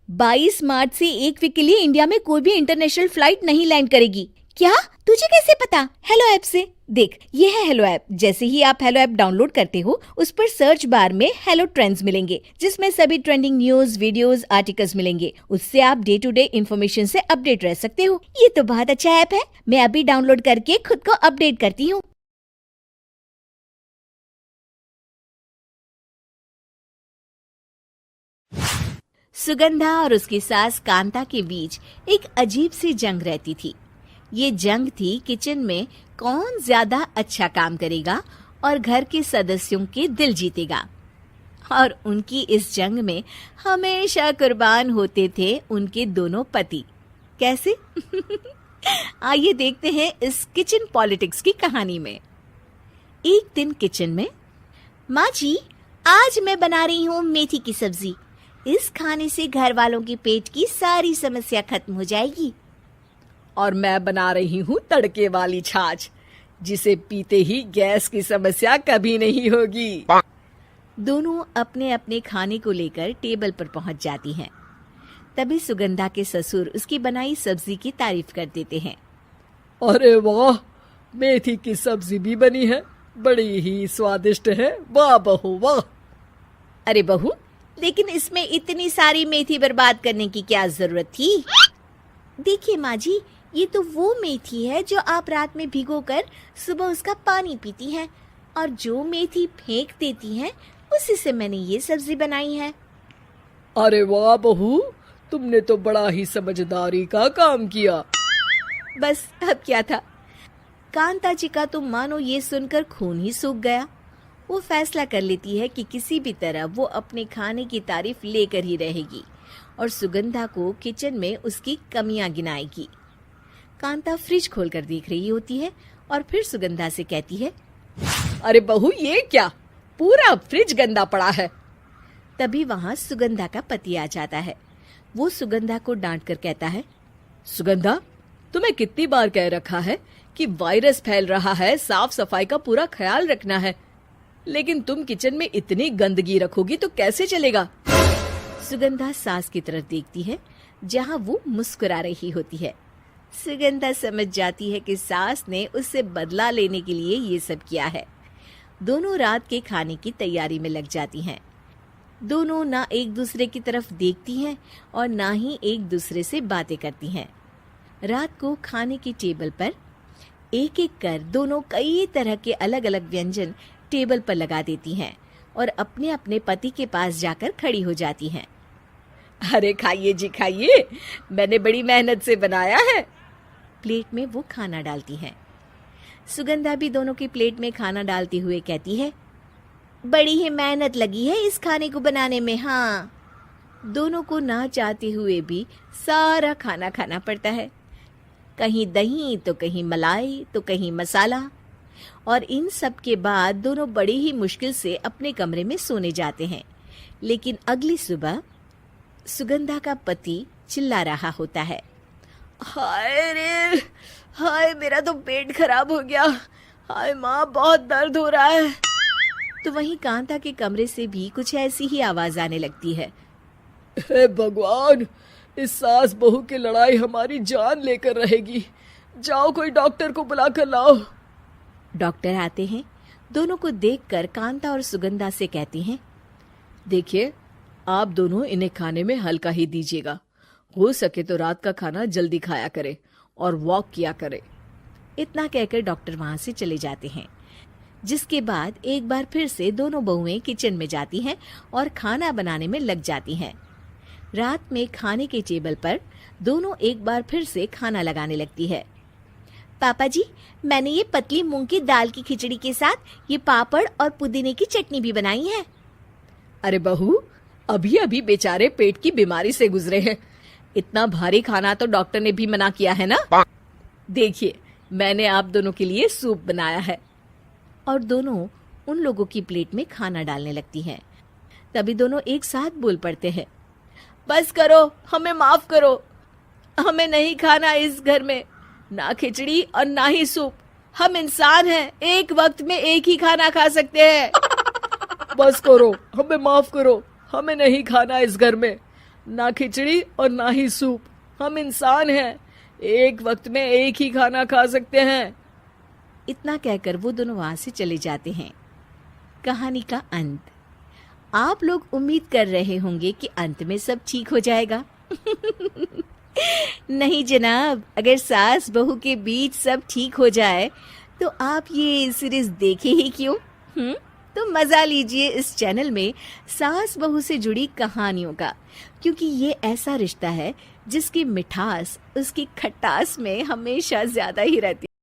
22 मार्च से 1 वीक के लिए इंडिया में कोई भी इंटरनेशनल फ्लाइट नहीं लैंड करेगी। क्या? तुझे कैसे पता? हेलो ऐप से। देख, ये है हेलो ऐप। जैसे ही आप हेलो ऐप डाउनलोड करते हो, उस पर सर्च बार में हेलो ट्रेंड्स मिलेंगे, जिसमें सभी ट्रेंडिंग न्यूज, वीडियोस, आर्टिकल्स मिलेंगे। उससे आप डे टू डे इन्फॉर्मेशन से अपडेट रह सकते हो। ये तो बहुत अच्छा ऐप है। मैं अभी डाउनलोड करके खुद को अपडेट करती हूँ। सुगंधा और उसकी सास कांता के बीच एक अजीब सी जंग रहती थी। ये जंग थी किचन में कौन ज्यादा अच्छा काम करेगा और घर के सदस्यों के दिल जीतेगा। और उनकी इस जंग में हमेशा कुर्बान होते थे उनके दोनों पति। कैसे? आइए देखते हैं इस किचन पॉलिटिक्स की कहानी में। एक दिन किचन में, माँ जी, आज मैं बना रही हूँ मेथी की सब्जी। इस खाने से घर वालों के पेट की सारी समस्या खत्म हो जाएगी। और मैं बना रही हूँ तड़के वाली छाछ, जिसे पीते ही गैस की समस्या कभी नहीं होगी। दोनों अपने अपने खाने को लेकर टेबल पर पहुंच जाती हैं। तभी सुगंधा के ससुर उसकी बनाई सब्जी की तारीफ कर देते हैं। अरे वाह, मेथी की सब्जी भी बनी है, बड़ी ही स्वादिष्ट है। वाह बहू वाह। अरे बहू, लेकिन इसमें इतनी सारी मेथी बर्बाद करने की क्या जरूरत थी? देखिए माँ जी, ये तो वो मेथी है जो आप रात में भिगोकर सुबह उसका पानी पीती हैं, और जो मेथी फेंक देती हैं, उसी से मैंने ये सब्जी बनाई है। अरे वाह बहू, तुमने तो बड़ा ही समझदारी का काम किया। बस अब क्या था, कांता जी का तो मानो ये सुनकर खून ही सूख गया। वो फैसला कर लेती है कि किसी भी तरह वो अपने खाने की तारीफ लेकर ही रहेगी और सुगंधा को किचन में उसकी कमियां गिनाएगी। कांता फ्रिज खोलकर देख रही होती है और फिर सुगंधा से कहती है, अरे बहू, ये क्या, पूरा फ्रिज गंदा पड़ा है। तभी वहां सुगंधा का पति आ जाता है। वो सुगंधा को डांट कर कहता है, सुगंधा, तुम्हें कितनी बार कह रखा है कि वायरस फैल रहा है, साफ सफाई का पूरा ख्याल रखना है, लेकिन तुम किचन में इतनी गंदगी रखोगी तो कैसे चलेगा। सुगंधा सास की तरफ देखती है, जहां वो मुस्कुरा रही होती है। सुगंधा समझ जाती है कि सास ने उससे बदला लेने के लिए ये सब किया है। दोनों रात के खाने की तैयारी में लग जाती हैं। दोनों ना एक दूसरे की तरफ देखती हैं और ना ही एक दूसरे से बातें करती हैं। रात को खाने की टेबल पर एक एक कर दोनों कई तरह के अलग अलग व्यंजन टेबल पर लगा देती हैं और अपने अपने पति के पास जाकर खड़ी हो जाती हैं। अरे खाइए जी खाइए, मैंने बड़ी मेहनत से बनाया है। प्लेट में वो खाना डालती हैं। सुगंधा भी दोनों की प्लेट में खाना डालते हुए कहती है, बड़ी ही मेहनत लगी है इस खाने को बनाने में। हाँ, दोनों को ना चाहते हुए भी सारा खाना खाना पड़ता है। कहीं दही तो कहीं मलाई तो कहीं मसाला। और इन सब के बाद दोनों बड़ी ही मुश्किल से अपने कमरे में सोने जाते हैं। लेकिन अगली सुबह सुगंधा का पति चिल्ला रहा होता है, हाय रे, हाय मेरा तो पेट खराब हो गया। हाय माँ, बहुत दर्द हो रहा है। तो वहीं कांता के कमरे से भी कुछ ऐसी ही आवाज आने लगती है। हे भगवान, इस सास बहू की लड़ाई हमारी जान लेकर रहेगी। जाओ कोई डॉक्टर को बुला कर लाओ। डॉक्टर आते हैं। दोनों को देखकर कांता और सुगंधा से कहती हैं, देखिए, आप दोनों इन्हें खाने में हल्का ही दीजिएगा। हो सके तो रात का खाना जल्दी खाया करे और वॉक किया करे। इतना कहकर डॉक्टर वहां से चले जाते हैं। जिसके बाद एक बार फिर से दोनों बहुएं किचन में जाती हैं और खाना बनाने में लग जाती हैं। रात में खाने के टेबल पर दोनों एक बार फिर से खाना लगाने लगती है। पापा जी, मैंने ये पतली मूंग की दाल की खिचड़ी के साथ ये पापड़ और पुदीने की चटनी भी बनाई है। अरे बहू, अभी अभी बेचारे पेट की बीमारी से गुजरे हैं। इतना भारी खाना तो डॉक्टर ने भी मना किया है ना। देखिए, मैंने आप दोनों के लिए सूप बनाया है। और दोनों उन लोगों की प्लेट में खाना डालने लगती हैं। तभी दोनों एक साथ बोल पड़ते हैं, बस करो, हमें माफ करो। हमें नहीं खाना इस घर में, ना खिचड़ी और ना ही सूप। हम इंसान हैं, एक वक्त में एक ही खाना खा सकते हैं। बस करो, हमें माफ करो, हमें नहीं खाना इस घर में। ना खिचड़ी और ना ही सूप। हम इंसान हैं, एक वक्त में एक ही खाना खा सकते हैं। इतना कहकर वो दोनों वहां से चले जाते हैं। कहानी का अंत। आप लोग उम्मीद कर रहे होंगे कि अंत में सब ठीक हो जाएगा। नहीं जनाब, अगर सास बहू के बीच सब ठीक हो जाए तो आप ये सीरीज देखे ही क्यों? तो मजा लीजिए इस चैनल में सास बहू से जुड़ी कहानियों का, क्योंकि ये ऐसा रिश्ता है जिसकी मिठास उसकी खटास में हमेशा ज्यादा ही रहती है।